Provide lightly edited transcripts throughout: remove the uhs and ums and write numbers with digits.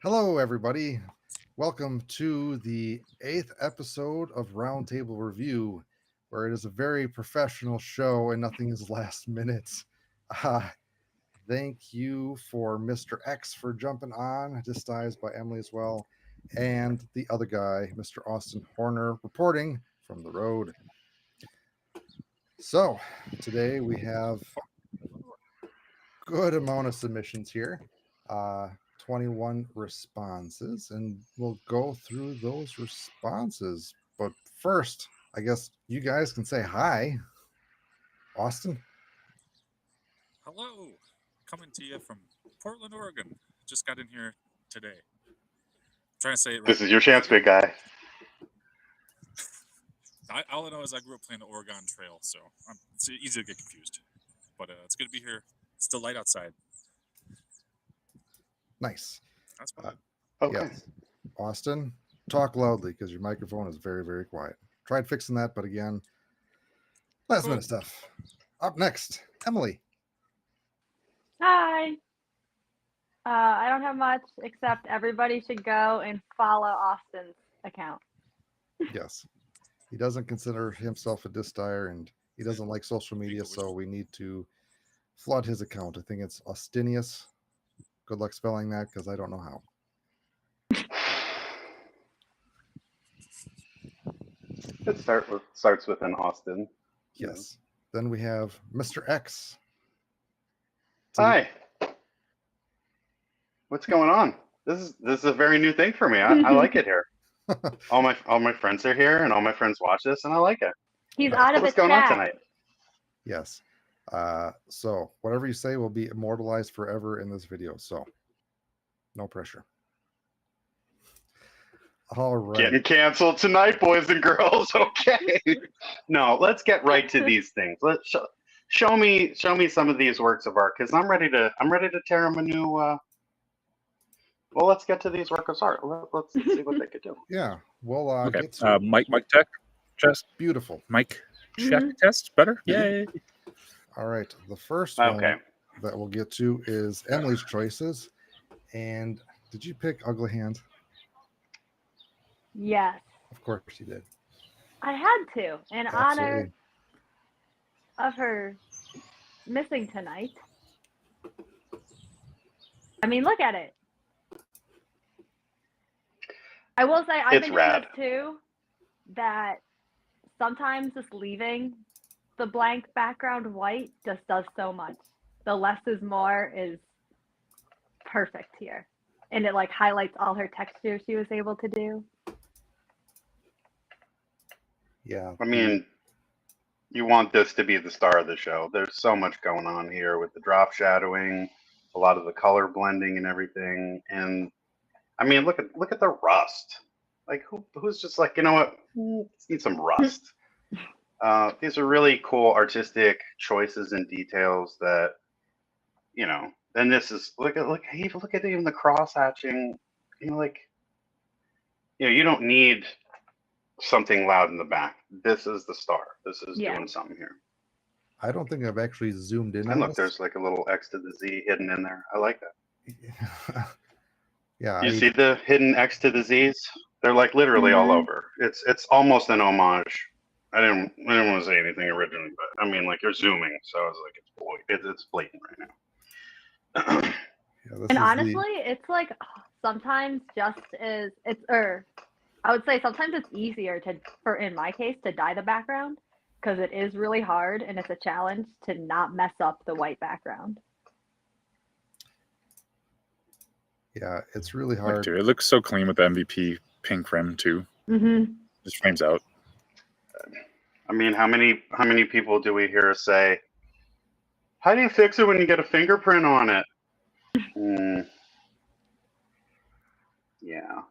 Hello, everybody. Welcome to the 8th episode of Roundtable Review, where it is a very professional show and nothing is last minute. Uh, Thank you for Mr. X for jumping on, disguised by Emily as well, and the other guy, Mr. Austin Horner, reporting from the road. So, today we have good amount of submissions here. 21 responses, and we'll go through those responses. But first, I guess you guys can say hi. Austin? Hello, coming to you from Portland, Oregon. Just got in here today. Trying to say it right. This is your chance, big guy. All I know is I grew up playing the Oregon Trail, so it's easy to get confused. But it's good to be here. It's still light outside. Nice. That's fine. Okay. Yes. Austin, talk loudly because your microphone is very, very quiet. Tried fixing that, but again, last minute stuff. Up next, Emily. Hi. I don't have much except everybody should go and follow Austin's account. Yes. He doesn't consider himself a disc dyer and he doesn't like social media, so we need to flood his account. I think it's Austinius. Good luck spelling that because I don't know how. It starts with an Austin. Yes. Then we have Mr. X. Hi. What's going on? This is a very new thing for me. I like it here. all my friends are here, and all my friends watch this, and I like it. He's out of What's the going on chat. tonight? Yes. So whatever you say will be immortalized forever in this video. So no pressure. All right. Getting canceled tonight, boys and girls. Okay. No, let's get right to these things. Let's show me some of these works of art because I'm ready to tear them a new. Well, let's get to these works of art. Let's see what they could do. Yeah. Well, Okay. get to Mic check. Just beautiful. mic check test. Better. Yay. All right. The first Okay. one that we'll get to is Emily's choices. And did you pick Ugly Hand? Yes, Of course you did. I had to in honor Absolutely. of her missing tonight. I mean, look at it. I will say I've It's been rad. doing this too, that sometimes just leaving the blank background white just does so much. The less is more is perfect here. And it like highlights all her textures she was able to do. Yeah. I mean, you want this to be the star of the show. There's so much going on here with the drop shadowing, a lot of the color blending and everything. And I mean, look at the rust. Like who's just like, you know what? Let's need some rust. These are really cool artistic choices and details that, you know. And this is look at even the cross hatching. You know, like, you know, you don't need something loud in the back. This is the star. This is doing something here. I don't think I've actually zoomed in. And look, there's like a little X to the Z hidden in there. I like that. Yeah. You see the hidden X to the Z's? They're like literally all over. It's almost an homage. I didn't want to say anything originally, but I mean, like, you're zooming, so I was like, it's blatant right now. Yeah, and honestly, it's like sometimes I would say sometimes it's easier in my case, to dye the background because it is really hard and it's a challenge to not mess up the white background. Yeah, it's really hard. It looks so clean with the MVP pink rim too. Just frames out. I mean, how many people do we hear say, "How do you fix it when you get a fingerprint on it?" Yeah.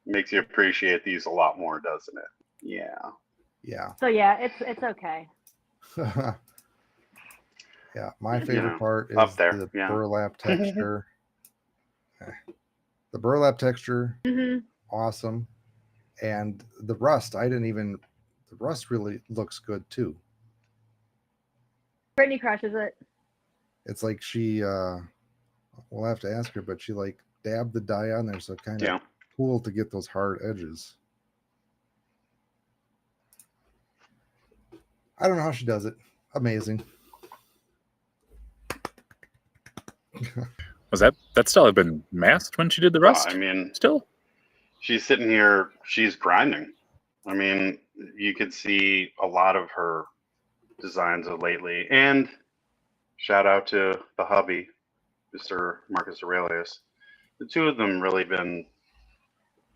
Makes you appreciate these a lot more, doesn't it? Yeah. Yeah. So yeah, it's okay. Yeah, my favorite part is up there. The burlap texture. The burlap texture, awesome. And the rust, the rust really looks good too. Brittany crushes it. It's like she, we'll have to ask her, but she like dab the dye on there, so kind of Yeah. cool to get those hard edges. I don't know how she does it. Amazing. Was that still had been masked when she did the Well, rest? I mean, Still? she's sitting here, she's grinding. I mean, you could see a lot of her designs of lately. And shout out to the hubby, Mr. Marcus Aurelius. The two of them really been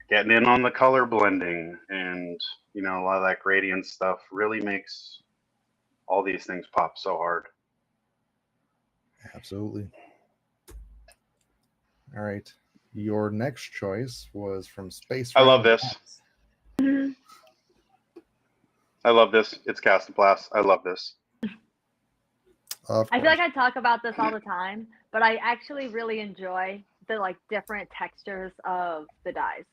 getting in on the color blending, and a lot of that gradient stuff really makes all these things pop so hard. Absolutely. All right. Your next choice was from Space. I love this. Mhm. I love this. It's Castablast. I love this. Of I feel like course. I talk about this all the time, but I actually really enjoy the like different textures of the dyes.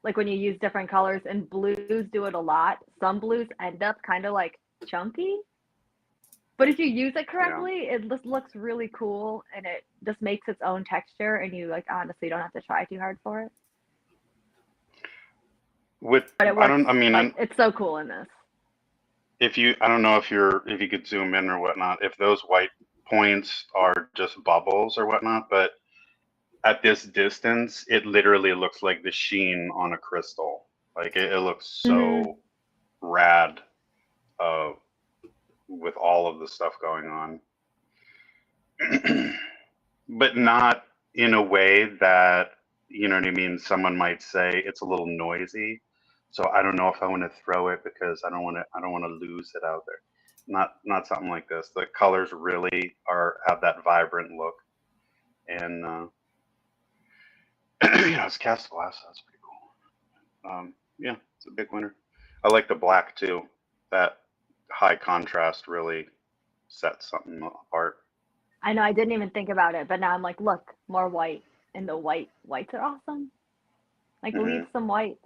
Like when you use different colors, and blues do it a lot. Some blues end up kind of like chunky, but if you use it correctly, it just looks really cool, and it just makes its own texture, and you like honestly don't have to try too hard for it. With But it works. I It's so cool in this. I don't know if you could zoom in or whatnot, if those white points are just bubbles or whatnot, but at this distance, it literally looks like the sheen on a crystal. Like it looks so rad, with all of the stuff going on, but not in a way that you know what I mean. Someone might say it's a little noisy, so I don't know if I want to throw it because I don't want to lose it out there. Not something like this. The colors really have that vibrant look, and it's cast glass. That's pretty cool. Yeah, it's a big winner. I like the black too. That high contrast really sets something apart. I know I didn't even think about it, but now I'm like, look, more white, and the whites are awesome. Like leave some whites.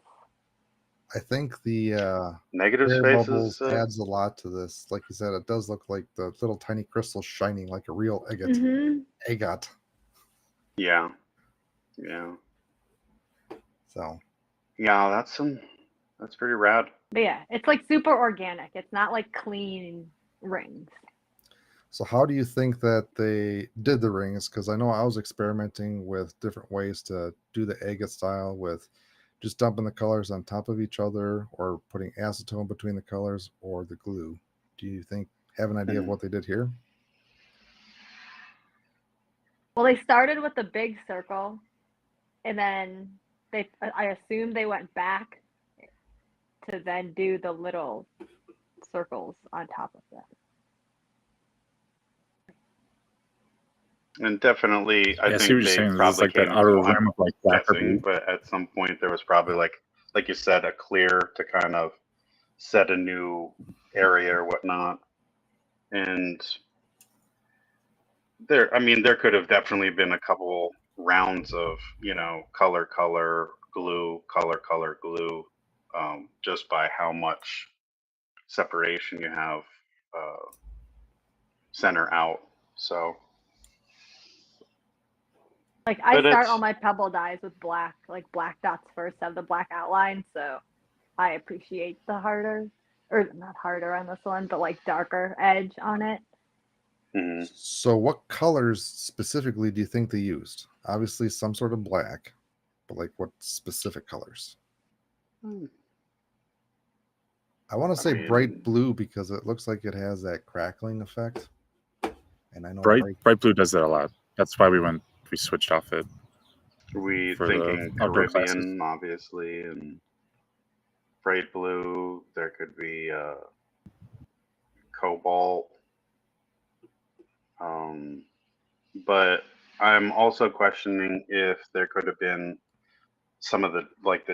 I think the Negative air space bubbles is adds a lot to this. Like you said, it does look like the little tiny crystals shining like a real agate. Agate. yeah. So Yeah, that's pretty rad. But yeah, it's like super organic. It's not like clean rings. So how do you think that they did the rings? Because I know I was experimenting with different ways to do the agate style with just dumping the colors on top of each other or putting acetone between the colors or the glue. Do you have an idea of what they did here? Well, they started with the big circle, and then I assume they went back to then do the little circles on top of that. And definitely, I Yeah, I see think what you're they saying. This is probably like that came outer to, I'm rim of like black or guessing, blue. but at some point there was probably like you said, a clear to kind of set a new area or whatnot. And there could have definitely been a couple rounds of, color, glue, color, glue, just by how much separation you have center out. So, Like I but start it's all my pebble dyes with black, like black dots first, have the black outline. So I appreciate the harder, or not harder on this one, but like darker edge on it. mhm. So what colors specifically do you think they used? Obviously some sort of black, but like what specific colors? I want to say bright blue because it looks like it has that crackling effect. And I know Bright blue does that a lot. That's why we switched off it. We for the thinking outdoor Caribbean, classes. obviously, and bright blue. There could be cobalt. But I'm also questioning if there could have been some of the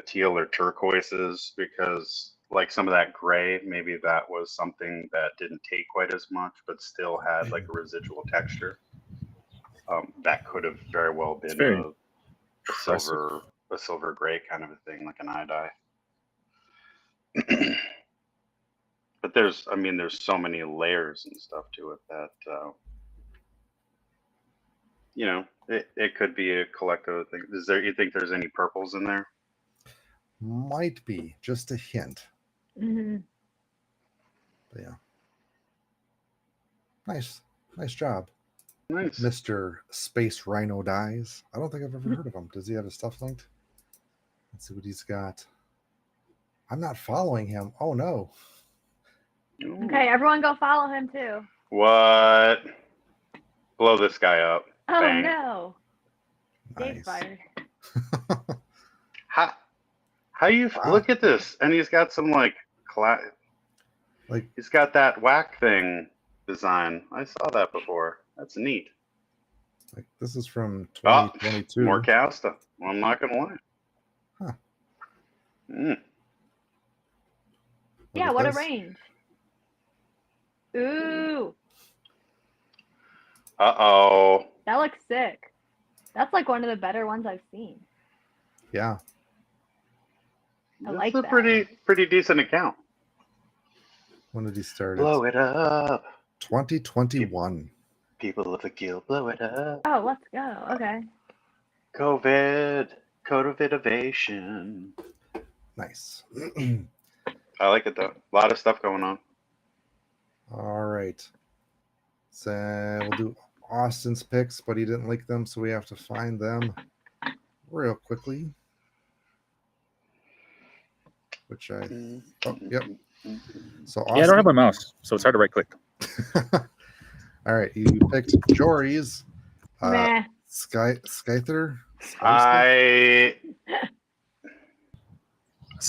teal or turquoises, because like some of that gray, maybe that was something that didn't take quite as much, but still had like a residual texture. That could have very well been a silver gray kind of a thing, like an eye dye. But there's so many layers and stuff to it that you know, it could be a collective thing. You think there's any purples in there? Might be just a hint. Hmm. But yeah. Nice job, Nice. Mr. Space Rhino Dyes. I don't think I've ever heard of him. Does he have his stuff linked? Let's see what he's got. I'm not following him. Oh no. Ooh. Okay, everyone go follow him too. What? Blow this guy up. Oh Bang. no. Dave's Nice. fired. How you look at this? And he's got some like he's got that whack thing design. I saw that before. That's neat. Like this is from Oh, 2022. more Casta. Well, I'm not gonna lie. Huh. Mm. Yeah, at what a this. range. Ooh, Uh-oh. that looks sick. That's like one of the better ones I've seen. Yeah. I That's like a that. pretty decent account. When did he start? Blow it up. 2021. People of the guild, blow it up. Oh, let's go. Okay. COVID. Code of innovation. Nice. I like it though. A lot of stuff going on. All right. So we'll do Austin's picks, but he didn't link them, so we have to find them real quickly. Which I yep. So Austin, Yeah, I don't have my mouse, so it's hard to right click. all right, you picked Jory's Meh. Skyther.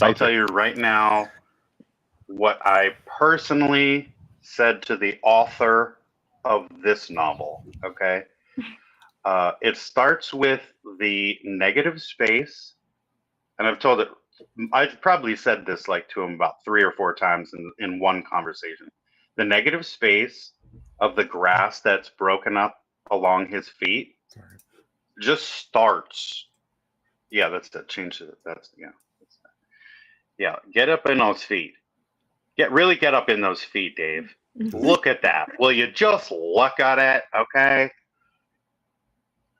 I'll tell you right now what I personally said to the author of this novel. Okay. It starts with the negative space, and I've probably said this like to him about 3 or 4 times in one conversation. The negative space of the grass that's broken up along his feet just starts. Yeah, that's the change. Yeah. Get up in those feet. Get up in those feet, Dave. Look at that. Will you just look at it? Okay.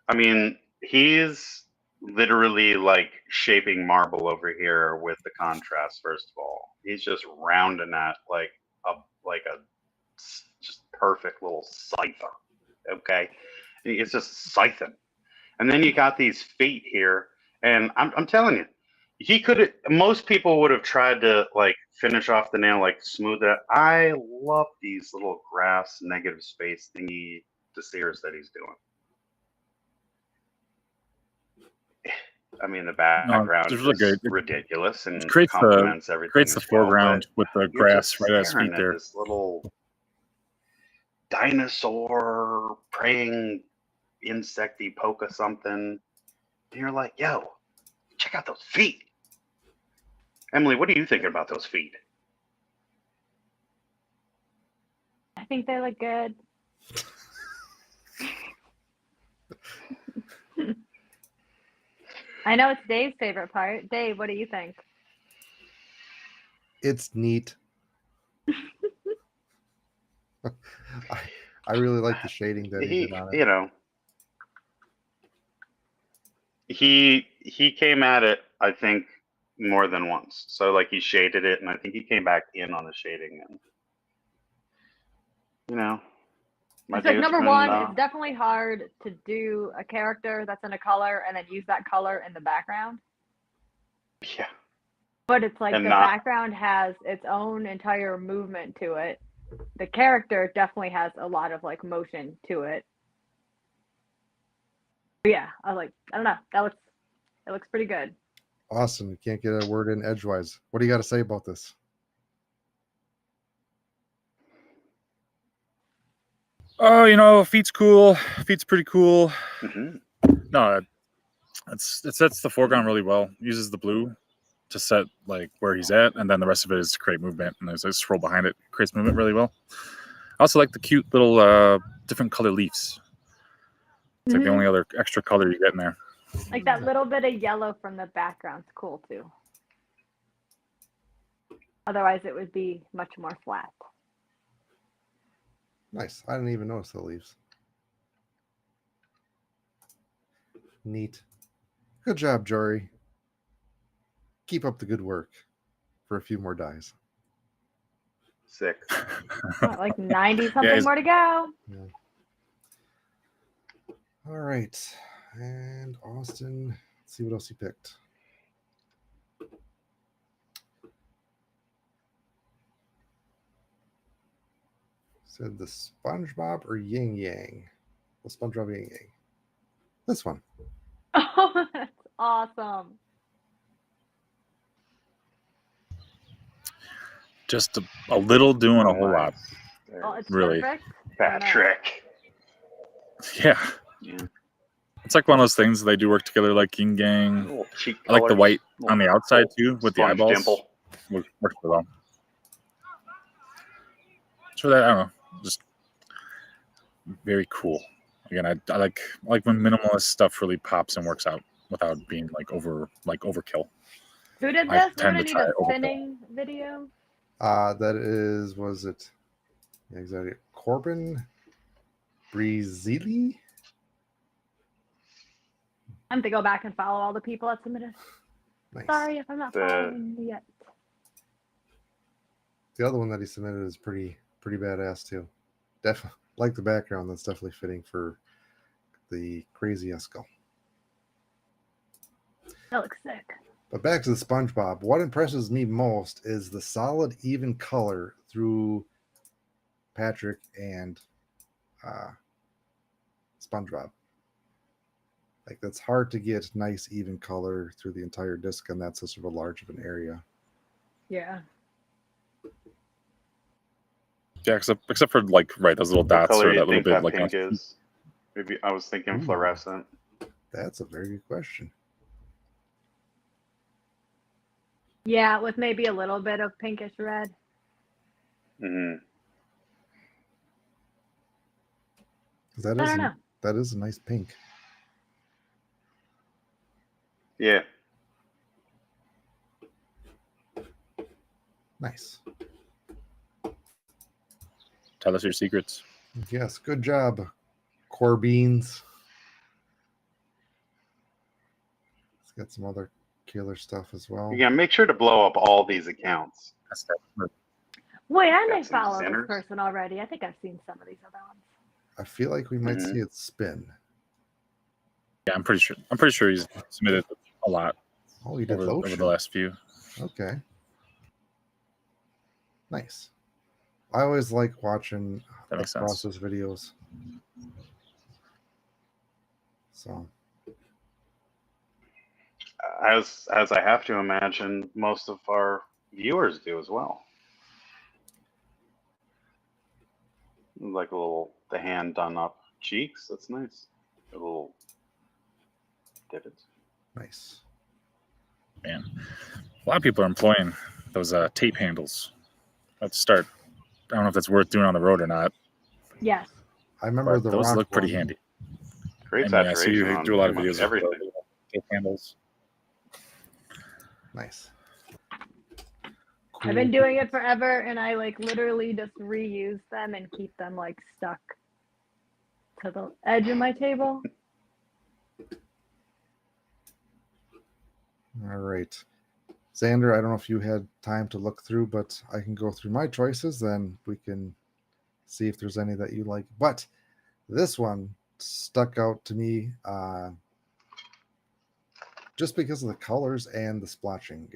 I mean, he's literally like shaping marble over here with the contrast. First of all, he's just rounding that like a just perfect little scyther. Okay, it's just scything, and then you got these feet here, and I'm telling you, he could. Most people would have tried to like finish off the nail, like smooth it. I love these little grass negative space thingy desirs that he's doing. I mean, the background is good. ridiculous and Creates complements everything. creates the as well, foreground with the grass just right at his staring feet at there. this little dinosaur praying insecty poke something. And you're like, yo, check out those feet. Emily, what are you thinking about those feet? I think they look good. I know it's Dave's favorite part. Dave, what do you think? It's neat. I really like the shading that he did on it. You know, he came at it, I think, more than once. So like he shaded it, and I think he came back in on the shading, and you know. It's like number one, it's definitely hard to do a character that's in a color and then use that color in the background. Yeah. But it's like the background has its own entire movement to it. The character definitely has a lot of like motion to it. But yeah, I don't know. It looks pretty good. Awesome. You can't get a word in edgewise. What do you got to say about this? Oh, you know, feet's cool. Feet's pretty cool. Mm-hmm. No, it sets the foreground really well. Uses the blue to set like where he's at, and then the rest of it is to create movement. And there's a scroll behind it, creates movement really well. I also like the cute little different color leaves. It's like the only other extra color you get in there. Like that little bit of yellow from the background's cool too. Otherwise, it would be much more flat. Nice. I didn't even notice the leaves. Neat. Good job, Jory. Keep up the good work for a few more dies. Sick. What, like 90 something he's- more to go. Yeah. All right. And Austin, let's see what else he picked. Said the SpongeBob or Yin Yang? The SpongeBob Yin Yang. This one. Oh, that's awesome. Just a little doing a whole lot. Oh, it's Really. perfect. Patrick. Yeah. Yeah. It's like one of those things they do work together like yin yang. Little cheek I like the colors, white little on the outside too with the sponge eyeballs. dimple. Works really well. So that I don't know, just very cool. Again, I like when minimalist stuff really pops and works out without being like overkill. Who did I this? We're tend gonna to need try a overkill. spinning video. That is, was it? Yeah, exactly. Corbin Breezili? I have to go back and follow all the people that submitted. Nice. Sorry if I'm not following you yet. The other one that he submitted is pretty badass too. Definitely like the background. That's definitely fitting for the crazy skull. That looks sick. But back to the SpongeBob. What impresses me most is the solid, even color through Patrick and SpongeBob. Like, that's hard to get nice, even color through the entire disc, and that's such of a large of an area. Yeah. Yeah, except for like those little What dots color or do you that little think bit that like pink is? Maybe I was thinking Ooh. fluorescent. That's a very good question. Yeah, with maybe a little bit of pinkish red. Hmm. That I is don't know. that is a nice pink. Yeah. Nice. tell us your secrets. Yes, good job, Corbins. It's got some other killer stuff as well. Yeah, make sure to blow up all these accounts. That's that. Wait, I Got may some follow this sinners. person already. I think I've seen some of these other ones. I feel like we might Mhm. see it spin. Yeah, I'm pretty sure he's submitted a lot Oh, you did over lotion. the last few. Okay. Nice. I always like watching That the makes sense. process videos. So As I have to imagine most of our viewers do as well. Like the hand done up cheeks. That's nice. A little divots. nice. Man, a lot of people are employing those tape handles. Let's start. I don't know if that's worth doing on the road or not, Yes. I remember but the those rock look pretty one. handy. Great And yeah, I see saturation you on do a lot of pretty much videos of everything. tape handles. Nice. I've been doing it forever, and I like literally just reuse them and keep them like stuck to the edge of my table. All right. Xander, I don't know if you had time to look through, but I can go through my choices, then we can see if there's any that you like. But this one stuck out to me just because of the colors and the splotching.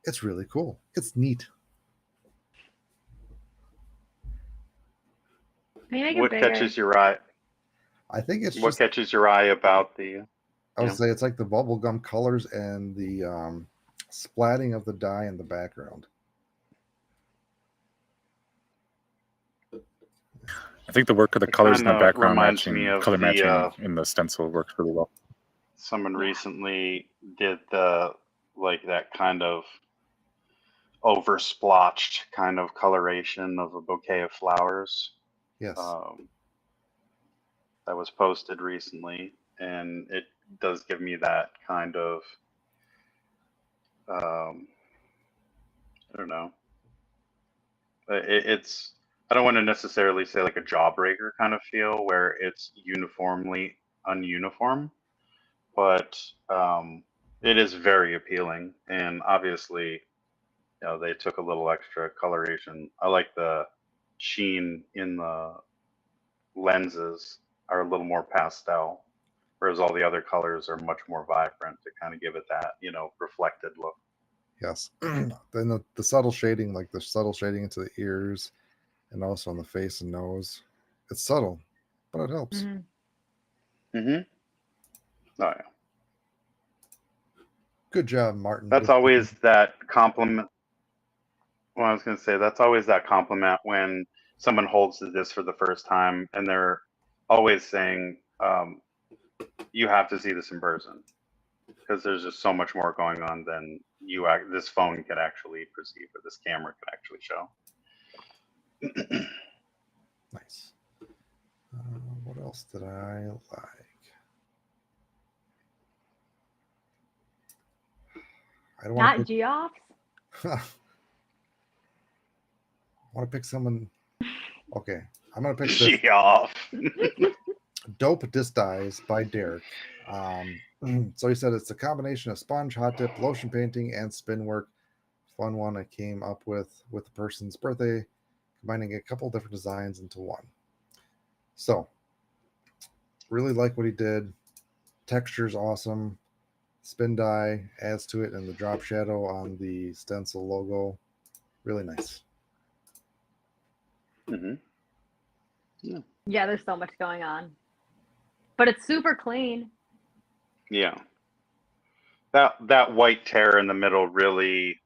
It's really cool. It's neat. Can you make it What bigger? catches your eye? I think it's What just, catches your eye about the? I would yeah. say it's like the bubblegum colors and the splatting of the dye in the background. I think the work of the It colors in the kinda background reminds matching, me of color the, matching in the stencil works really well. Someone Yeah. recently did that kind of over splotched kind of coloration of a bouquet of flowers. Yes. That was posted recently, and it does give me that kind of I don't know. It's I don't want to necessarily say like a jawbreaker kind of feel where it's uniformly ununiform, but it is very appealing. And obviously, they took a little extra coloration. I like the sheen in the lenses are a little more pastel, whereas all the other colors are much more vibrant to kind of give it that, reflected look. Yes. Then the subtle shading, like the subtle shading into the ears and also on the face and nose. It's subtle, but it helps. Mm-hmm. Oh yeah. Good job, Martin. That's always that compliment. Well, I was going to say that's always that compliment when someone holds the disc for the first time and they're always saying, "You have to see this in person," because there's just so much more going on than this phone could actually perceive or this camera could actually show. Nice. What else did I like? I don't want Not Geoffs. I want to pick someone. Okay, I'm gonna pick this Gee off. Dope Disc Dyes by Derek. So he said it's a combination of sponge, hot dip, lotion painting, and spin work. Fun one I came up with the person's birthday, combining a couple different designs into one. So, really like what he did. Texture's awesome. Spin dye adds to it, and the drop shadow on the stencil logo, really nice. Mm-hmm. Yeah, there's so much going on, but it's super clean. Yeah. That white tear in the middle really,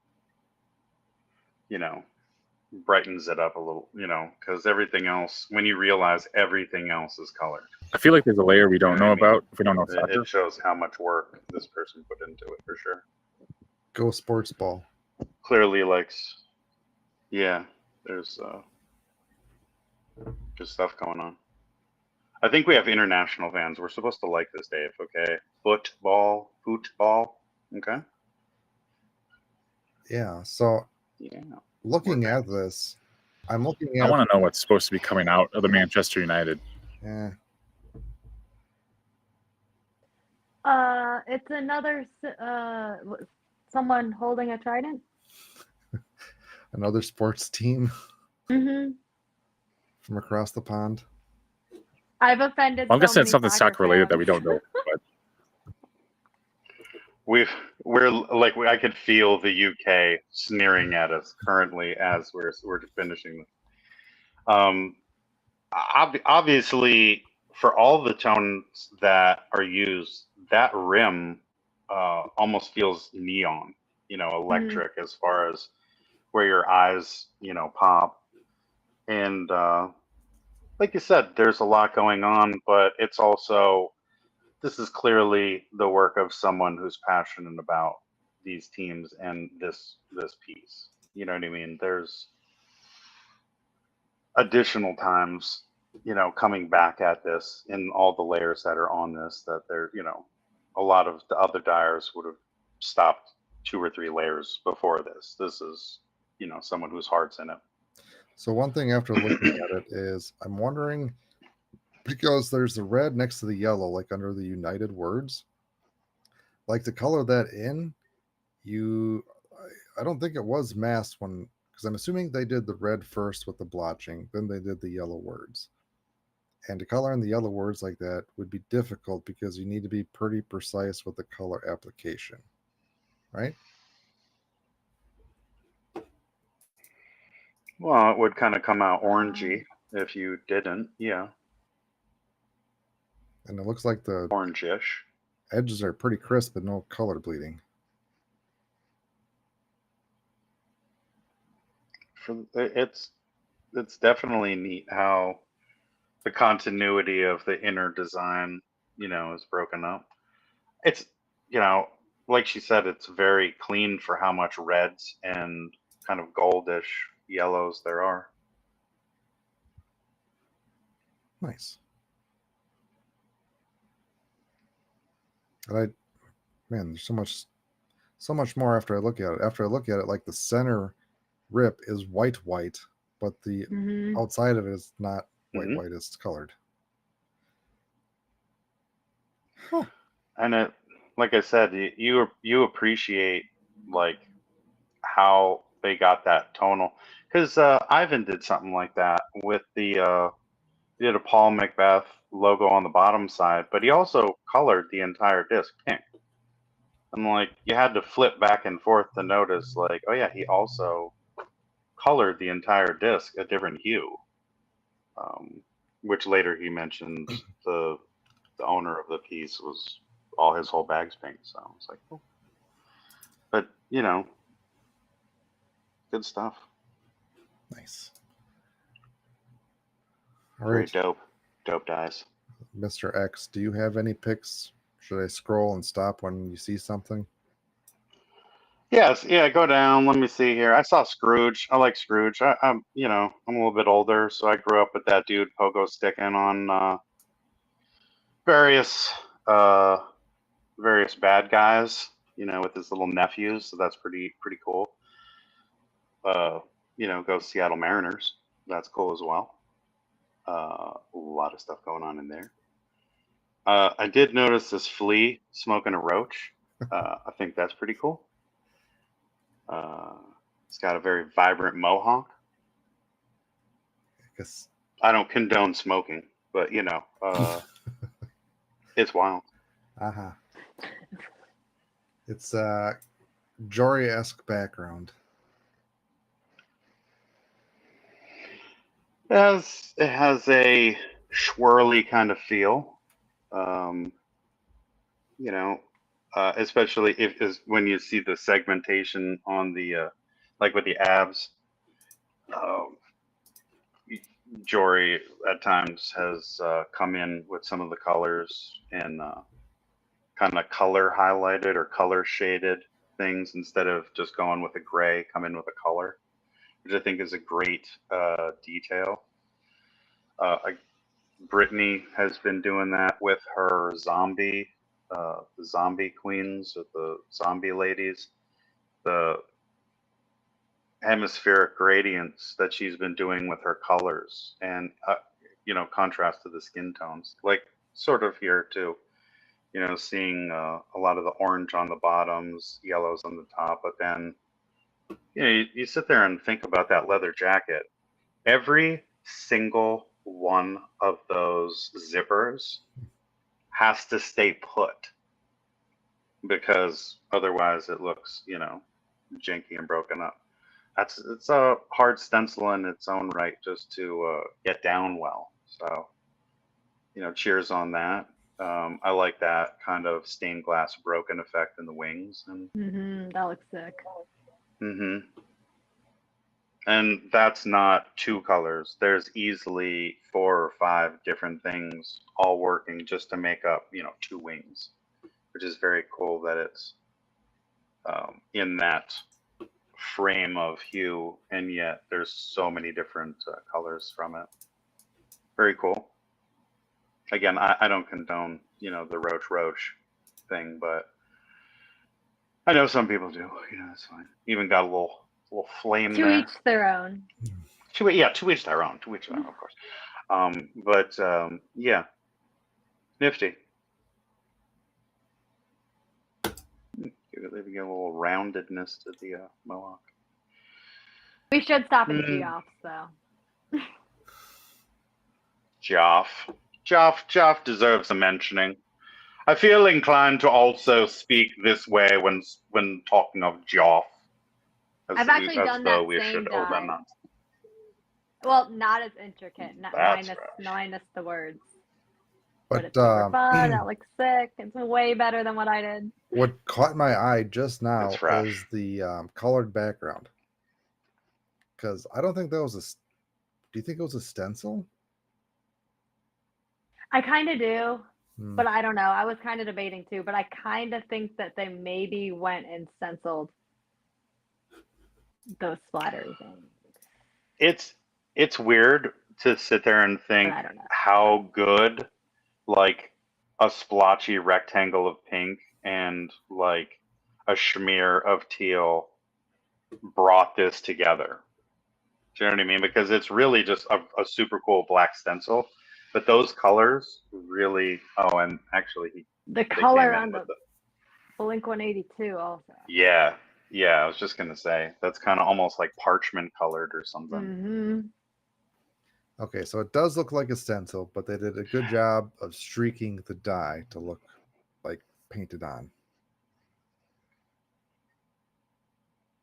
brightens it up a little, because everything else, when you realize everything else is colored, I feel like there's a layer we don't know about if we don't know it soccer. shows how much work this person put into it for sure. Go sports ball. Clearly likes, there's good stuff going on. I think we have international fans. We're supposed to like this, Dave, okay? Football, okay? Yeah, so Yeah. looking at this, I'm looking I at. want to know what's supposed to be coming out of the Manchester United. It's another someone holding a trident. Another sports team Mm-hmm. from across the pond. I've offended. I'm so guessing many it's something soccer soccer related that fans. we don't know. But I could feel the UK sneering at us currently as we're finishing this. Obviously, for all the tones that are used, that rim almost feels neon, electric as far as where your eyes, pop. And like you said, there's a lot going on, but it's also, this is clearly the work of someone who's passionate about these teams and this piece. You know what I mean? There's additional times, coming back at this in all the layers that are on this, that there, a lot of the other dyers would have stopped 2 or 3 layers before this. This is, someone whose heart's in it. So one thing after looking at it is I'm wondering, because there's the red next to the yellow, like under the United words, like to color that in, I don't think it was masked when, because I'm assuming they did the red first with the blotching, then they did the yellow words. And to color in the yellow words like that would be difficult because you need to be pretty precise with the color application, right? Well, it would kind of come out orangey if you didn't. Yeah. And it looks like the orangish edges are pretty crisp but no color bleeding. It's definitely neat how the continuity of the inner design, is broken up. It's, like she said, it's very clean for how much reds and kind of goldish yellows there are. Nice. And there's so much more after I look at it. After I look at it, like the center rip is white, but the outside of it is not white, it's colored. Huh. And it, like I said, you appreciate like how they got that tonal, because Ivan did something like that with the he did a Paul Macbeth logo on the bottom side, but he also colored the entire disc pink. And like you had to flip back and forth to notice, like, oh yeah, he also colored the entire disc a different hue, which later he mentioned the owner of the piece was all his whole bag's pink. So I was like, oh. But you know, good stuff. Nice. All Very right, dope dies. Mr. X, do you have any picks? Should I scroll and stop when you see something? Yes, yeah, go down. Let me see here. I saw Scrooge. I like Scrooge. I'm, you know, I'm a little bit older, so I grew up with that dude pogo sticking on various various bad guys, you know, with his little nephews. So that's pretty cool. You know, go Seattle Mariners. That's cool as well. A lot of stuff going on in there. I did notice this flea smoking a roach. I think that's pretty cool. It's got a very vibrant mohawk. I guess. I don't condone smoking, but you know, it's wild. Aha. It's Jory-esque background. It has a swirly kind of feel. You know, especially if is when you see the segmentation on the like with the abs. Jory at times has come in with some of the colors and kind of color highlighted or color shaded things instead of just going with a gray, come in with a color, which I think is a great detail. Brittany has been doing that with her zombie, the zombie queens, or the zombie ladies, the hemispheric gradients that she's been doing with her colors, and you know, contrast to the skin tones, like sort of here too. You know, seeing a lot of the orange on the bottoms, yellows on the top, but then you know, you sit there and think about that leather jacket. Every single one of those zippers has to stay put because otherwise it looks, you know, janky and broken up. It's a hard stencil in its own right just to get down well. So, you know, cheers on that. I like that kind of stained glass broken effect in the wings, and That looks sick. And that's not two colors. There's easily 4 or 5 different things all working just to make up, you know, 2 wings, which is very cool that it's in that frame of hue, and yet there's so many different colors from it. Very cool. Again, I don't condone, you know, the roach thing, but I know some people do. You know, that's fine. Even got a little flame To there. each their own. To each their own. To each their own, of course. But yeah, nifty. Give it a little roundedness to the mohawk. We should stop at the Geoffs, though. Joff deserves a mentioning. I feel inclined to also speak this way when talking of Joff. I've actually done that same dye. Well, not as intricate, minus the words. But it's super fun. That looks sick. It's way better than what I did. What caught my eye just now is the colored background. Because I don't think that was a. Do you think it was a stencil? I kind of do, but I don't know. I was kind of debating too, but I kind of think that they maybe went and stenciled those splattery things. It's weird to sit there and think how good like a splotchy rectangle of pink and like a smear of teal brought this together. Do you know what I mean? Because it's really just a super cool black stencil, but those colors really. Oh, and actually, The came color in on with the Blink 182 also. Yeah, yeah. I was just gonna say that's kind of almost like parchment colored or something. Mm-hmm. Okay, so it does look like a stencil, but they did a good job of streaking the dye to look like painted on.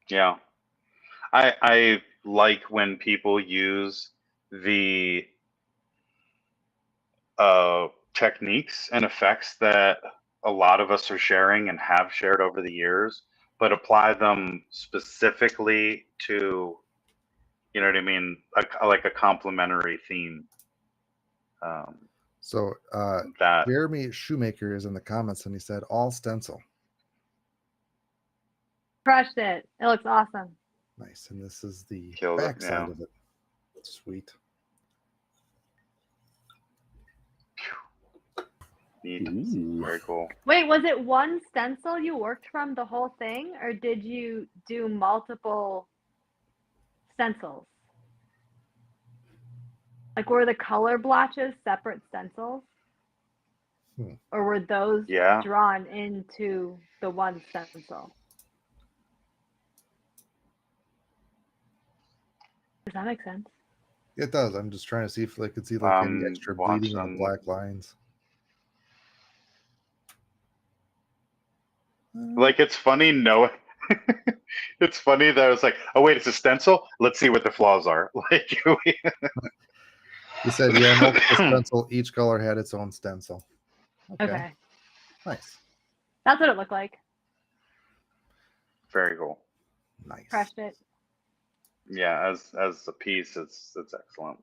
Yeah, I like when people use the techniques and effects that a lot of us are sharing and have shared over the years, but apply them specifically to, you know what I mean, like a complementary theme. So That Jeremy Shoemaker is in the comments and he said all stencil. Crushed it. It looks awesome. Nice. And this is the Killed it, back side yeah. of it. Sweet. neat, Ooh. very cool. Wait, was it one stencil you worked from the whole thing, or did you do multiple stencils? Like, were the color blotches separate stencils? Or were those Yeah. drawn into the one stencil? Does that make sense? It does. I'm just trying to see if I could see like any extra bleeding in the watching- black lines. Like, it's funny knowing. It's funny that I was like, oh wait, it's a stencil. Let's see what the flaws are. Like, He said, yeah, multiple stencil. Each color had its own stencil. Okay. Nice. That's what it looked like. very cool. Nice. Crushed it. Yeah, as a piece, it's excellent.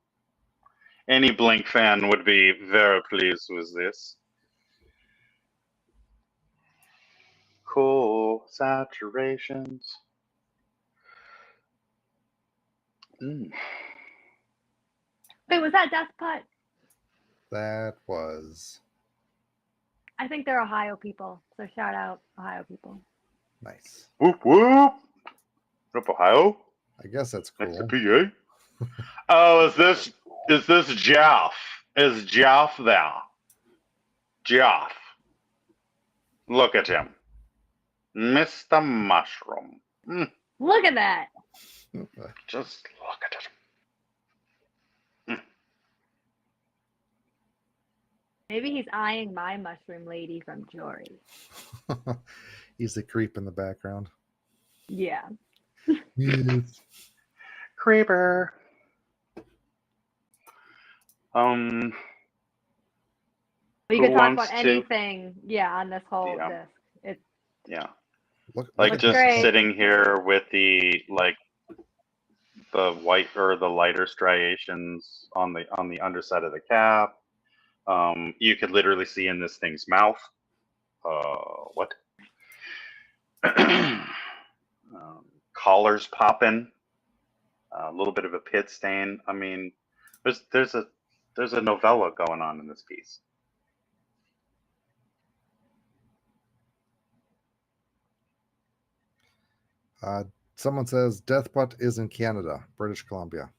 Any Blink fan would be very pleased with this. Cool saturations. Wait, was that Death Putt? That was I think they're Ohio people. So shout out Ohio people. nice. Whoop whoop. Up Ohio. I guess that's Next to cool. PA. Oh, is this Jeff? Is Jeff there? Jeff. Look at him. Mr. Mushroom. Look at that. Just look at it. Maybe he's eyeing my mushroom lady from Jory. He's the creep in the background. Yeah. Yes. Creeper. We Who could talk wants about to- anything, yeah, on this whole Yeah. disc. It's Yeah. Look Like Looks just great. sitting here with the white or the lighter striations on the underside of the cap. You could literally see in this thing's mouth. What? Collars popping. A little bit of a pit stain. I mean, there's a novella going on in this piece. Someone says Death Putt is in Canada, British Columbia.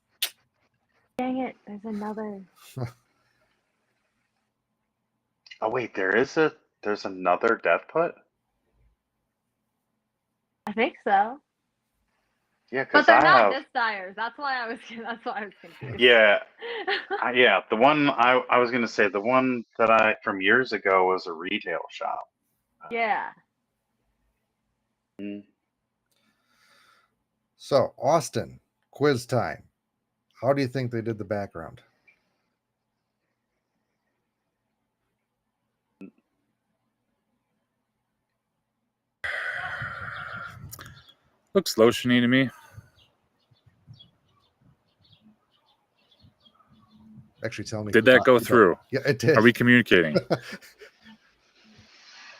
dang it. There's another. Oh wait, there's another Death Putt? I think so. Yeah, But because they're I not have. disc Dyers. That's why I was confused. Yeah, yeah. The one I was gonna say, the one that I from years ago was a retail shop. Yeah. So, Austin, quiz time. How do you think they did the background? Looks lotiony to me. Actually, tell me. Did that go through? Yeah, it did. Are we communicating?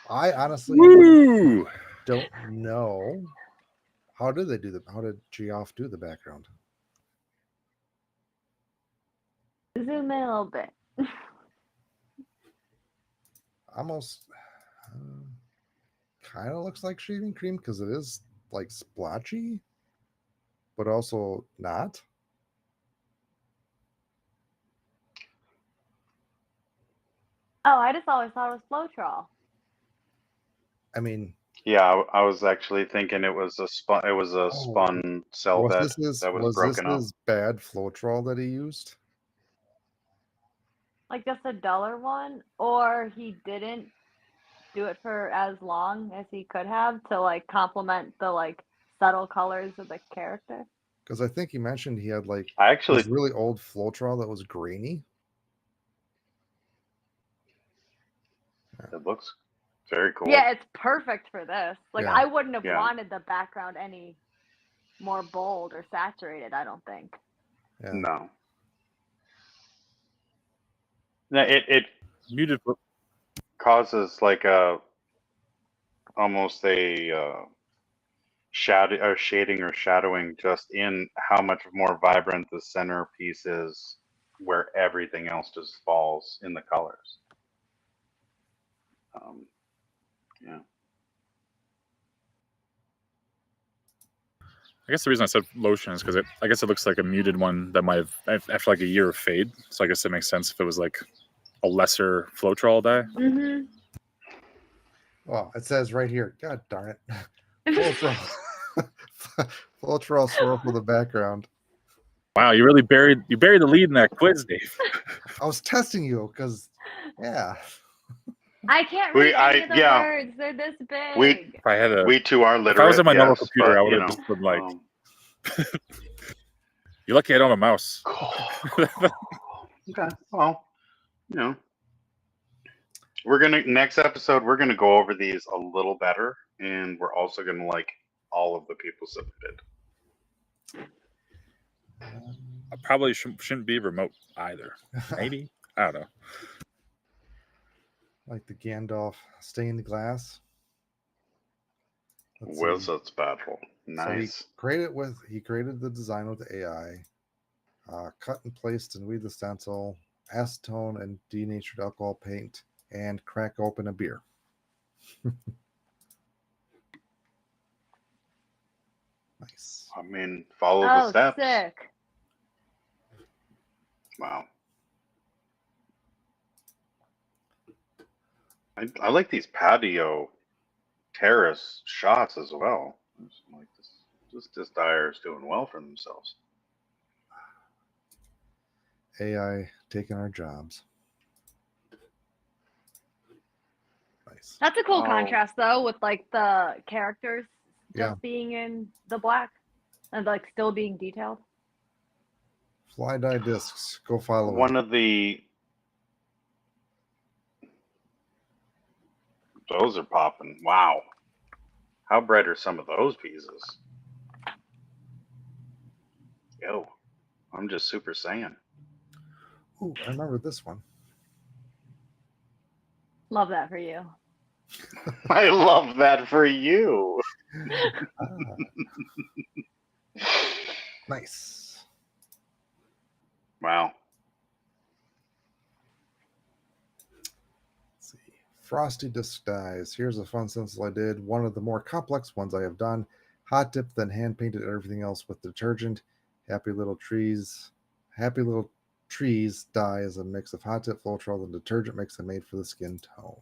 I honestly Woo! don't know. How did they do how did Geoff do the background? Zoom in a little bit. Almost kind of looks like shaving cream because it is like splotchy, but also not. Oh, I just always thought it was Floetrol. I mean, Yeah, I was actually thinking it was a spun. It was a Oh, spun cell was bed this his that was was this broken up. his bad Floetrol that he used? Like just a duller one, or he didn't do it for as long as he could have to like complement the like subtle colors of the character. Because I think he mentioned he had like I actually, this really old Floetrol that was grainy. it looks very cool. Yeah, it's perfect for this. Like Yeah. I wouldn't have Yeah. wanted the background any more bold or saturated, I don't think. Yeah. No. No, it Muted. causes like almost a shading or shadowing just in how much more vibrant the centerpiece is, where everything else just falls in the colors. Yeah. I guess the reason I said lotion is because I guess it looks like a muted one that might have after like a year of fade. So I guess it makes sense if it was like a lesser Floetrol dye. Mm-hmm. Well, it says right here. God darn it. Floetrol. Floetrol swirl for the background. Wow, you really buried the lead in that quiz, Dave. I was testing you because, yeah. I can't We- read any I- of the yeah. words. They're this big. If I had a, We too are literate. if I was on my normal yes, computer, but, I would you have know, just been like, "You're lucky I don't have a mouse." okay. Well, you know, next episode we're gonna go over these a little better, and we're also gonna like all of the people submitted. I probably shouldn't be remote either. Maybe, I don't know. Like the Gandalf stained glass. Let's see. Wizard's battle. Nice. So he created the design with the AI, cut and placed and weed the stencil, acetone and denatured alcohol paint, and crack open a beer. Nice. I mean, follow the Oh, steps. sick. Wow. I like these patio terrace shots as well. It's like this Dyers doing well for themselves. AI taking our jobs. Nice. That's a cool Oh. contrast though, with like the characters just Yeah. being in the black and like still being detailed. Fly dye discs. Go follow One of the those are popping. Wow. How bright are some of those pieces? Yo, I'm just Super Saiyan. Ooh, I remember this one. Love that for you. I love that for you. Ah. Nice. Wow. Let's see. Frosty disc dyes. Here's a fun stencil I did. One of the more complex ones I have done. Hot dipped, then hand painted everything else with detergent. Happy Little Trees dye is a mix of hot dip, Floetrol, and detergent mix I made for the skin tone.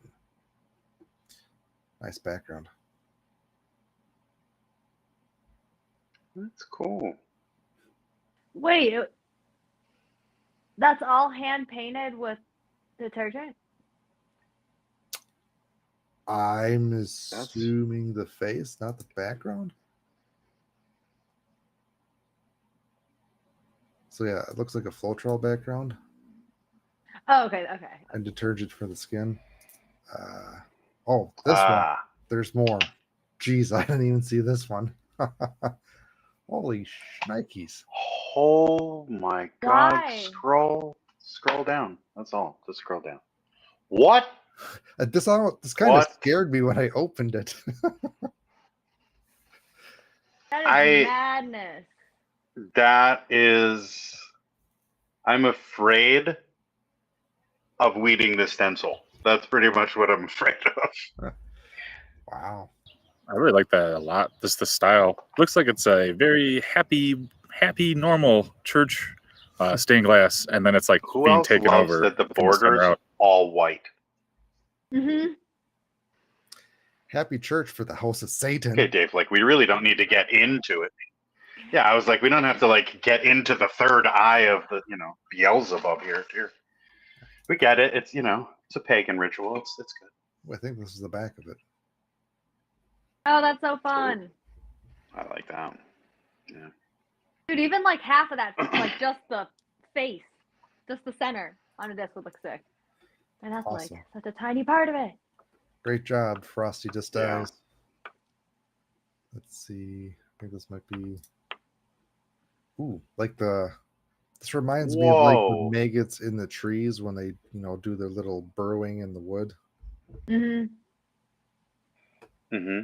Nice background. That's cool. Wait, that's all hand painted with detergent? I'm assuming the face, not the background. So yeah, it looks like a Floetrol background Oh, okay. and detergent for the skin. This one. There's more. Jeez, I didn't even see this one. Holy shnikes. Oh my god. Why? Scroll down. That's all. Just scroll down. What? This kind of What? scared me when I opened it. That is madness. That is, I'm afraid of weeding this stencil. That's pretty much what I'm afraid of. Wow. I really like that a lot. Just the style looks like it's a very happy, normal church stained glass, and then it's like Who being else taken loves over that the from the center border's out. all white? Mm-hmm. Happy church for the house of Satan. Okay, Dave, like we really don't need to get into it. Yeah, I was like, we don't have to like get into the third eye of the, Beelzebub here. We get it. It's, it's a pagan ritual. It's good. I think this is the back of it. Oh, that's so fun. I like that. Yeah. Dude, even like half of that, like just the face, just the center on a disc would look sick. And that's Awesome. like such a tiny part of it. Great job, Frosty Disc Yeah. Dyes. Let's see. I think this might be. Ooh, like this reminds me of like Whoa. the maggots in the trees when they, do their little burrowing in the wood. Mm-hmm. Mm-hmm.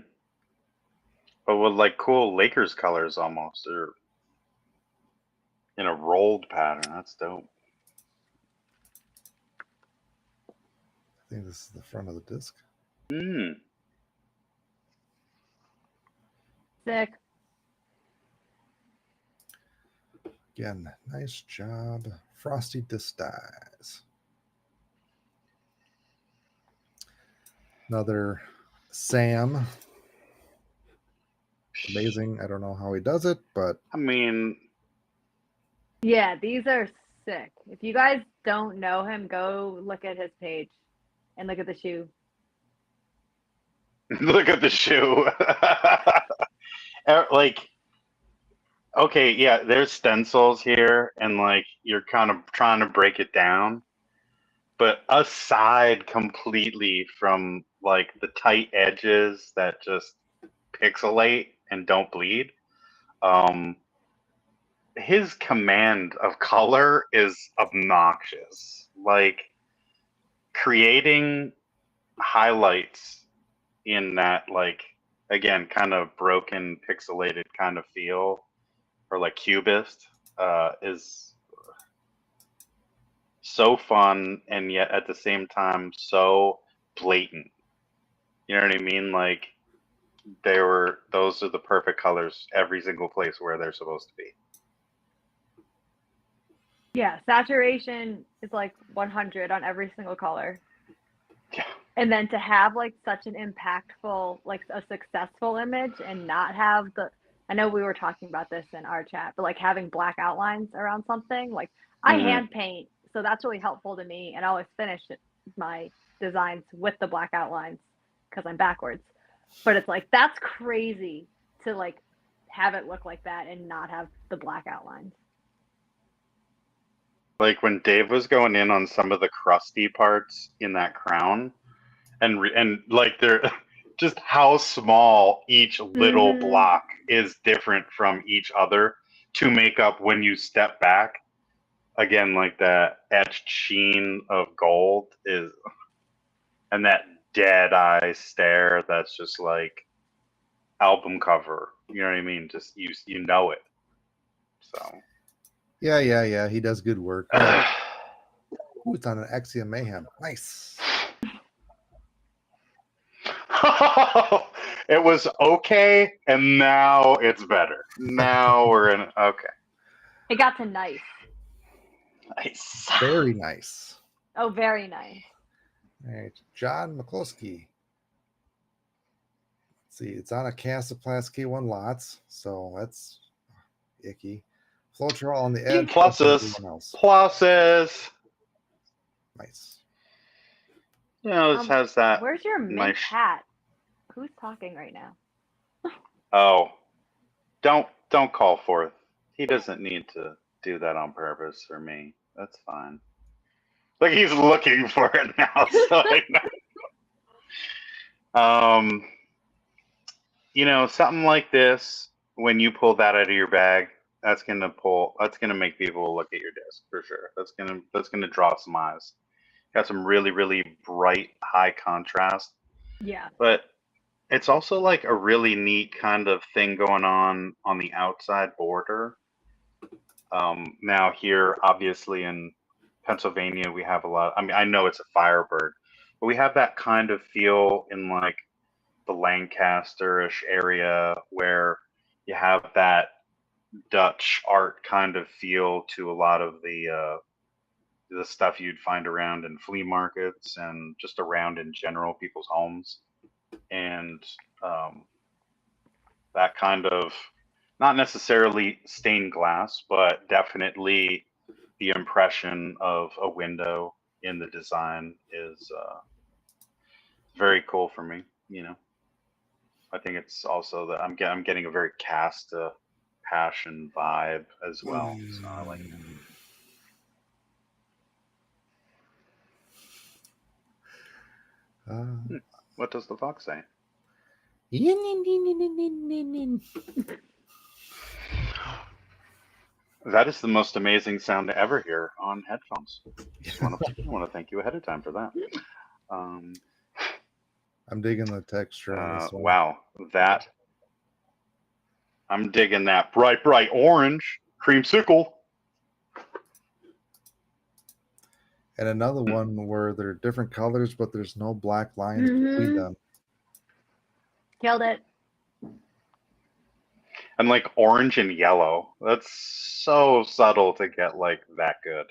But with like cool Lakers colors almost, or in a rolled pattern. That's dope. I think this is the front of the disc. Sick. Again, nice job, Frosty Disc Dyes. Another Sam. Amazing. I don't know how he does it, but I mean, Yeah, these are sick. If you guys don't know him, go look at his page and look at the shoe. look at the shoe. Like, okay, yeah, there's stencils here, and like you're kind of trying to break it down. But aside completely from like the tight edges that just pixelate and don't bleed, his command of color is obnoxious. Like creating highlights in that, like, again, kind of broken, pixelated kind of feel, or like cubist, is so fun, and yet at the same time so blatant. You know what I mean? Like those are the perfect colors every single place where they're supposed to be. Yeah, saturation is like 100 on every single color. Yeah. And then to have like such an impactful, like a successful image and not have I know we were talking about this in our chat, but like having black outlines around something, like I hand paint, so that's really helpful to me, and I always finish my designs with the black outlines because I'm backwards. But it's like, that's crazy to like have it look like that and not have the black outlines. Like when Dave was going in on some of the crusty parts in that crown, and like they're just how small each little block is different from each other to make up when you step back. Again, like that etched sheen of gold is, and that dead eye stare that's just like album cover. You know what I mean? Just you know it. So yeah, he does good work. Ooh, it's on an Axiom Mayhem. Nice. It was okay, and now it's better. Now we're in. Okay. It got to nice. Nice. Very nice. Oh, very nice. All right, John McCloskey. Let's see, it's on a Castaplas K1 lots, so that's icky. Floatrol on the edge. Pluses. Nice. You know, this has that. Where's your mint nice hat? Who's talking right now? Oh, don't call forth. He doesn't need to do that on purpose for me. That's fine. Like he's looking for it now, so I know. You know, something like this, when you pull that out of your bag, that's gonna make people look at your disc for sure. That's gonna draw some eyes. Got some really, really bright, high contrast. Yeah. But it's also like a really neat kind of thing going on the outside border. Now here, obviously in Pennsylvania, we have a lot. I mean, I know it's a Firebird, but we have that kind of feel in like the Lancaster-ish area where you have that Dutch art kind of feel to a lot of the stuff you'd find around in flea markets and just around in general people's homes. and that kind of, not necessarily stained glass, but definitely the impression of a window in the design is very cool for me. You know, I think it's also that I'm getting a very cast passion vibe as well. So I like it. What does the fox say? That is the most amazing sound to ever hear on headphones. I want to thank you ahead of time for that. I'm digging the texture on this one. Wow, that I'm digging that bright orange creamsicle. And another one where they're different colors, but there's no black lines between them. Killed it. And like orange and yellow. That's so subtle to get like that good.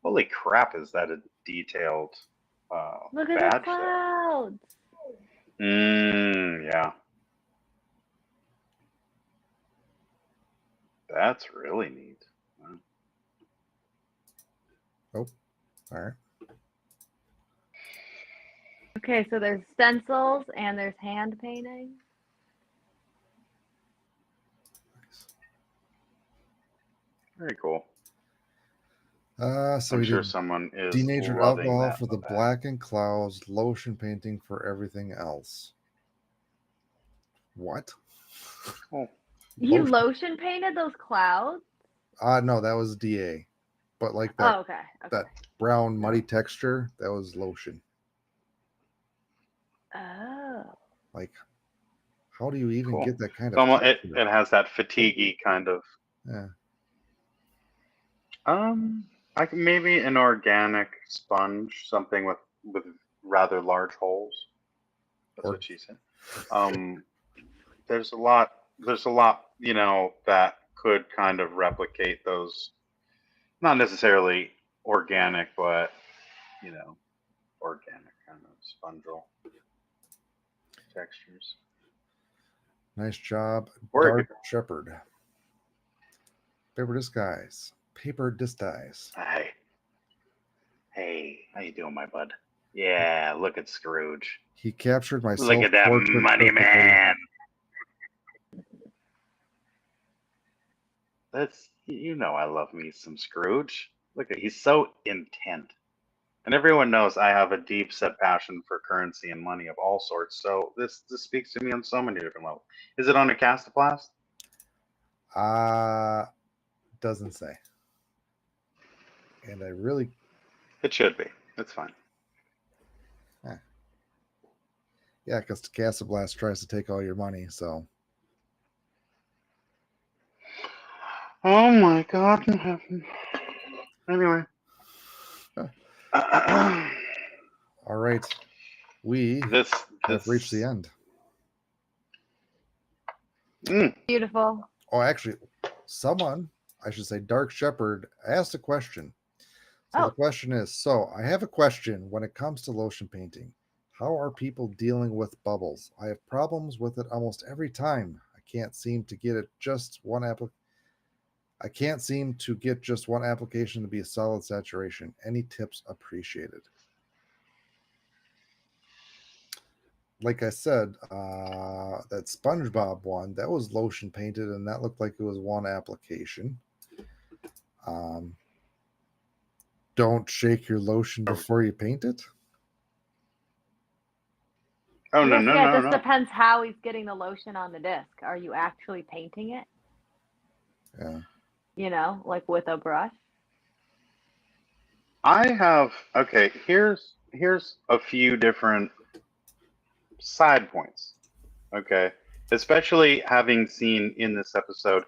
Holy crap, is that a detailed Look at badge the clouds. there? Yeah. That's really neat. Oh, all right. Okay, so there's stencils and there's hand painting. Very cool. So I'm we sure did someone is denatured loving alcohol that for in the back. blackened clouds, lotion painting for everything else. What? Oh, You Lotion. lotion painted those clouds? No, that was DA. But like that, Oh, okay. that brown muddy texture, that was lotion. Oh. Like, how do you even cool. get that kind It's of almost, texture? it has that fatiguey kind of. Yeah. Like maybe an organic sponge, something with rather large holes. That's Or- what she said. There's a lot, you know, that could kind of replicate those, not necessarily organic, but you know, organic kind of spongel textures. Nice job, Very Dark good. Shepherd. Paper disguise. Paper disguise. Hey, how you doing, my bud? Yeah, look at Scrooge. He captured my Look at that self-portrait money perfectly. man. That's, you know, I love me some Scrooge. Look at, he's so intent. And everyone knows I have a deep set passion for currency and money of all sorts. So this speaks to me on so many different levels. Is it on a Castaplast? Doesn't say. And I really, It should be. It's fine. yeah, because Castablast tries to take all your money, so. Oh my God in heaven. Anyway. All right. We have reached the end. Beautiful. Oh, actually, someone, I should say Dark Shepherd, asked a question. So the question is, so I have a question when it comes to lotion painting. How are people dealing with bubbles? I have problems with it almost every time. I can't seem to get just one application to be a solid saturation. Any tips appreciated? Like I said, that SpongeBob one, that was lotion painted and that looked like it was one application. Don't shake your lotion before you paint it. Oh, Yes, no. it just depends how he's getting the lotion on the disc. Are you actually painting it? Yeah. You know, like with a brush? Okay, here's a few different side points. Okay. Especially having seen in this episode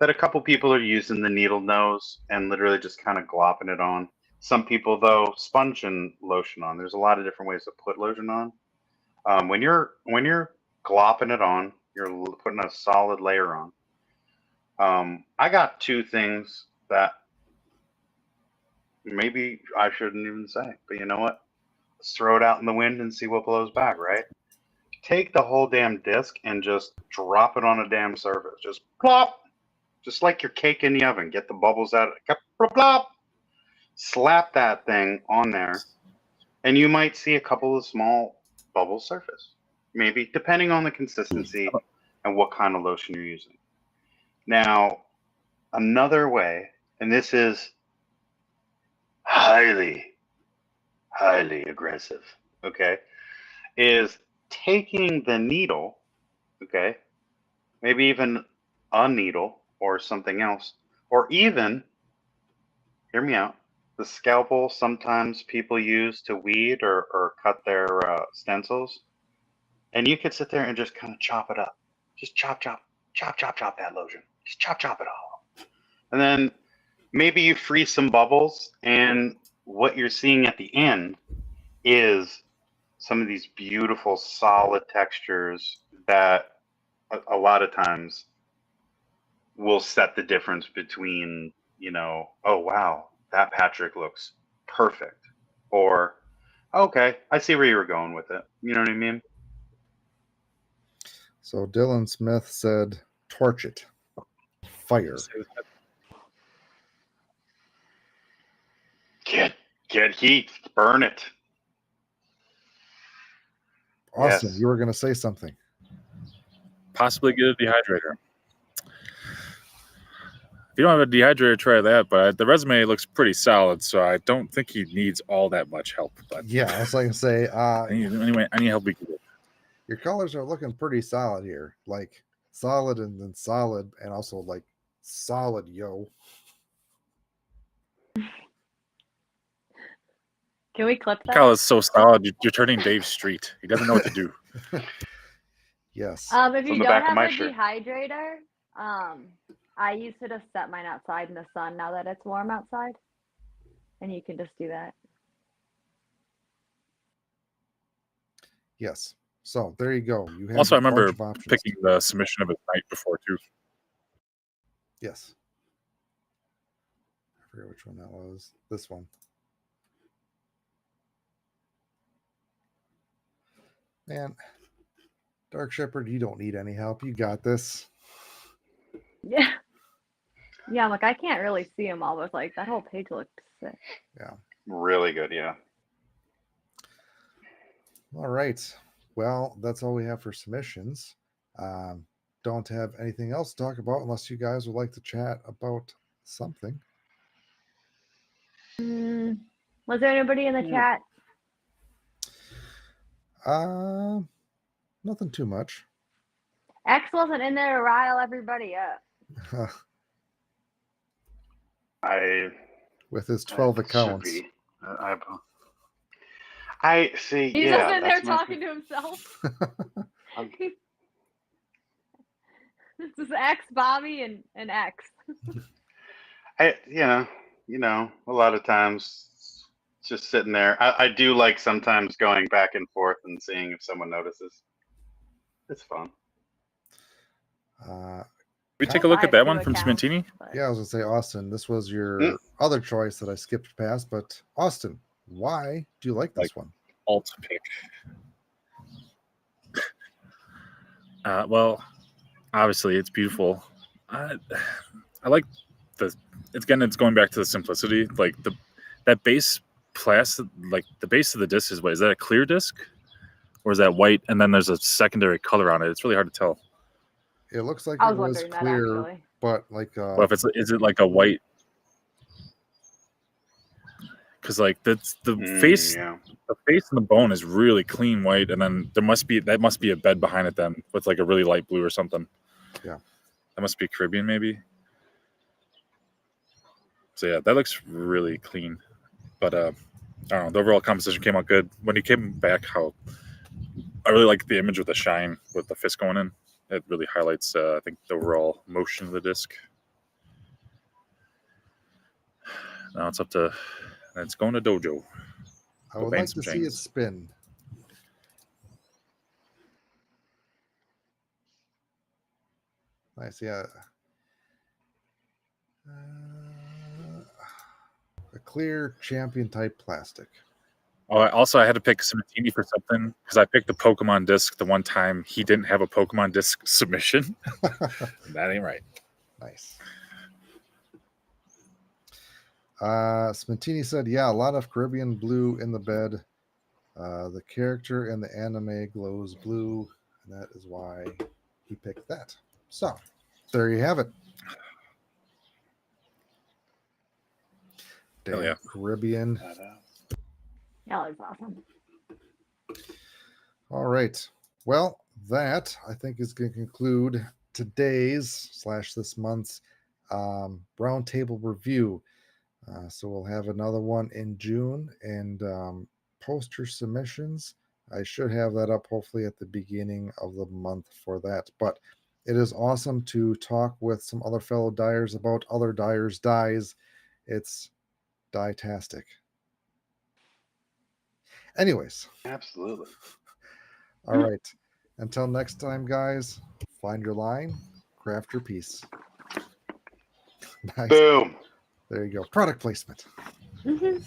that a couple people are using the needle nose and literally just kind of glopping it on. Some people, though, sponging lotion on. There's a lot of different ways to put lotion on. When you're glopping it on, you're putting a solid layer on. I got two things that maybe I shouldn't even say, but you know what? Let's throw it out in the wind and see what blows back, right? take the whole damn disc and just drop it on a damn surface. Just plop. Just like your cake in the oven. Get the bubbles out. Plop, plop. Slap that thing on there, and you might see a couple of small bubbles surface. Maybe, depending on the consistency and what kind of lotion you're using. Now, another way, and this is highly aggressive, okay, is taking the needle, okay, maybe even a needle or something else, or even, hear me out, the scalpel sometimes people use to weed or cut their stencils, and you could sit there and just kind of chop it up. Just chop that lotion. Just chop it all up. And then maybe you freeze some bubbles, and what you're seeing at the end is some of these beautiful solid textures that a lot of times will set the difference between, oh wow, that Patrick looks perfect, or okay, I see where you were going with it. You know what I mean? So Dylan Smith said, torch it. Fire. Get heat. Burn it. Austin, Yes. you were going to say something. Possibly get a dehydrator. If you don't have a dehydrator, try that. But the resume looks pretty solid, so I don't think he needs all that much help. But Yeah, I was like to say, anyway, any help we can get. your colors are looking pretty solid here. Like solid and then solid, and also like solid, yo. Can we clip that? Kyle is so solid. You're turning Dave Street. He doesn't know what to do. Yes. If It's you on the don't back of have my a shirt. dehydrator, I used to just set mine outside in the sun now that it's warm outside. And you can just do that. Yes. So there you go. You have Also, I a bunch remember of options. picking the submission of his night before too. Yes. I forget which one that was. This one. Man, Dark Shepherd, you don't need any help. You got this. Yeah. Yeah, I'm like, I can't really see them all, but like that whole page looked sick. Yeah. Really good, yeah. All right. Well, that's all we have for submissions. Don't have anything else to talk about unless you guys would like to chat about something. Was there anybody in the chat? Nothing too much. X wasn't in there to rile everybody up. With his 12 accounts. Should be. I see. He's yeah, just in there that's my talking to himself. This is X, Bobby, and X. A lot of times just sitting there. I do like sometimes going back and forth and seeing if someone notices. It's fun. We take a look I at that have one two from accounts, Smintini. but- Yeah, I was going to say, Austin, this was your other choice that I skipped past. But Austin, why do you like this one? Alt pick. Well, obviously it's beautiful. I like it's going back to the simplicity. Like that base plastic, like the base of the disc is that a clear disc or is that white? And then there's a secondary color on it. It's really hard to tell. It looks like I it was was wondering that, clear, actually. but like Well, if is it like a white? Because like that's the face. Yeah. The face and the bone is really clean white, and then that must be a bed behind it then with like a really light blue or something. Yeah, that must be Caribbean maybe. So yeah, that looks really clean. But I don't know. The overall composition came out good. When he came back, I really like the image with the shine with the fist going in. It really highlights I think the overall motion of the disc. Now it's going to Dojo. I would like to see it spin. Nice, yeah. A clear champion type plastic. Oh, I had to pick Sabatini for something because I picked the Pokemon disc the one time he didn't have a Pokemon disc submission. That ain't right. Nice. Smentini said, yeah, a lot of Caribbean blue in the bed. The character in the anime glows blue, and that is why he picked that. So, there you have it. Hell Damn yeah. Caribbean. That was awesome. All right. Well, that I think is going to conclude today's / this month's roundtable review. So we'll have another one in June, and post your submissions. I should have that up hopefully at the beginning of the month for that. But it is awesome to talk with some other fellow dyers about other dyers' dyes. It's dye-tastic. Anyways. Absolutely. All right. Until next time, guys, find your line, craft your piece. Nice. Boom. There you go. Product placement. Mhm.